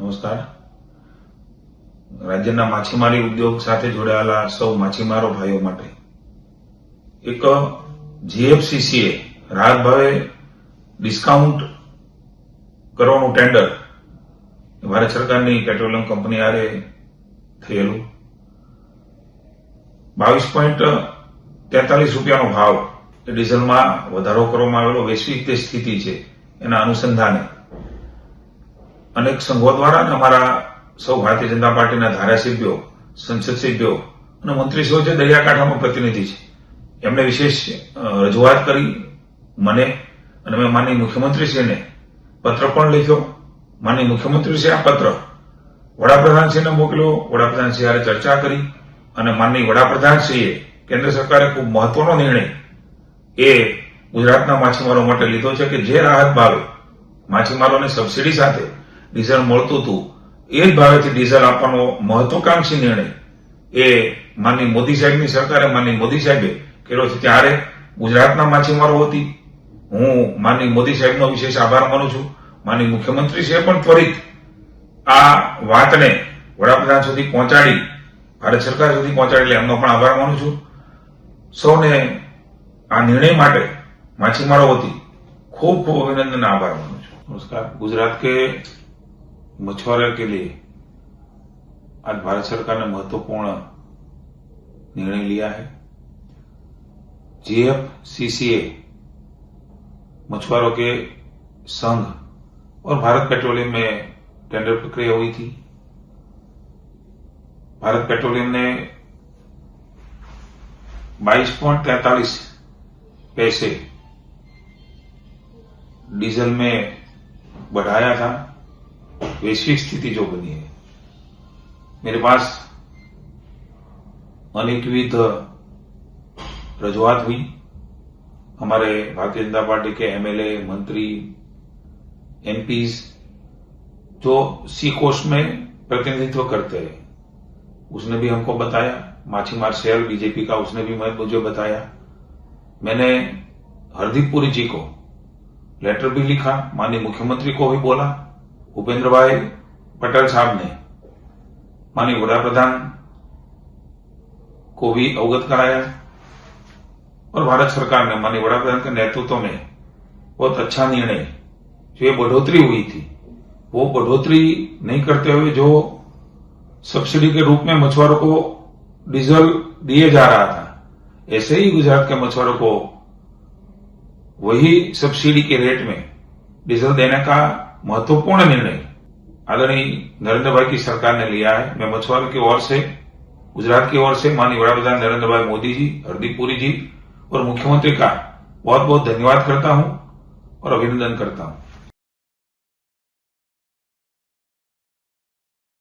નમસ્કાર. રાજ્યના માછીમારી ઉદ્યોગ સાથે જોડાયેલા સૌ માછીમારો ભાઈઓ માટે એક જીએફસીસીએ રાહત ભાવે ડિસ્કાઉન્ટ કરવાનું ટેન્ડર ભારત સરકારની પેટ્રોલિયમ કંપની આરે થયેલું 22.43 રૂપિયાનો ભાવ ડીઝલમાં વધારો કરવામાં આવેલો વૈશ્વિક જે સ્થિતિ છે એના અનુસંધાને અનેક સંઘો દ્વારા અને અમારા સૌ ભારતીય જનતા પાર્ટીના ધારાસભ્યો, સંસદ સભ્યો અને મંત્રીશ્રીઓ જે દરિયાકાંઠામાં પ્રતિનિધિ છે એમણે વિશેષ રજૂઆત કરી મને, અને મેં માનનીય મુખ્યમંત્રીશ્રીને પત્ર પણ લખ્યો. માનનીય મુખ્યમંત્રીશ્રીએ આ પત્ર વડાપ્રધાનશ્રીને મોકલ્યો. વડાપ્રધાનશ્રી હારે ચર્ચા કરી અને માનનીય વડાપ્રધાનશ્રીએ કેન્દ્ર સરકારે ખૂબ મહત્વનો નિર્ણય એ ગુજરાતના માછીમારો માટે લીધો છે કે જે રાહત ભાવે માછીમારોને સબસિડી સાથે ડીઝલ મળતું હતું એ જ ભાવેથી ડીઝલ આપવાનો મહત્વાકાંક્ષી નિર્ણય એ માનનીય મોદી સાહેબની સરકારે, માનનીય મોદી સાહેબે કર્યો છે. ત્યારે ગુજરાતના માછીમારો વતી હું માનનીય મોદી સાહેબનો વિશેષ આભાર માનું છું. માનનીય મુખ્યમંત્રીશ્રીએ પણ ત્વરિત આ વાતને વડાપ્રધાન સુધી પહોંચાડી, ભારત સરકાર સુધી પહોંચાડી, એટલે એમનો પણ આભાર માનું છું. સૌને આ નિર્ણય માટે માછીમારો વતી ખૂબ ખૂબ अभिनंदन, आभार मानूं છું. नमस्कार. गुजरात के मछुआरों के लिए आज भारत सरकार ने महत्वपूर्ण निर्णय लिया है. जीएफसीसीए मछुआरों के संघ और भारत पेट्रोलियम में टेंडर प्रक्रिया हुई थी. भारत पेट्रोलियम ने 22.43 पैसे डीजल में बढ़ाया था. वैश्विक स्थिति जो बनी है, मेरे पास अनेकविध रजूआत हुई. हमारे भारतीय जनता पार्टी के एमएलए, मंत्री, एमपीज जो सी कोस्ट में प्रतिनिधित्व करते हैं उसने भी हमको बताया. माछीमार शहर बीजेपी का उसने भी मुझे बताया. मैंने हरदीप पुरी जी को लेटर भी लिखा, माननीय मुख्यमंत्री को भी बोला, भूपेंद्र भाई पटेल साहब ने माननीय वडाप्रधान को भी अवगत कराया. और भारत सरकार ने माननीय वडाप्रधान के नेतृत्व में बहुत अच्छा निर्णय, जो ये बढ़ोतरी हुई थी वो बढ़ोतरी नहीं करते हुए जो सब्सिडी के रूप में मछुआरों को डीजल दिए जा रहा था, ऐसे ही गुजरात के मछुआरों को वही सब्सिडी के रेट में डीजल देने का महत्वपूर्ण निर्णय आदरणीय नरेंद्र भाई की सरकार ने लिया है. मैं मछुआरों की ओर से, गुजरात की ओर से माननीय वडाप्रधान नरेंद्र भाई मोदी जी, हरदीप पुरी जी और मुख्यमंत्री का बहुत बहुत धन्यवाद करता हूं और अभिनंदन करता हूं.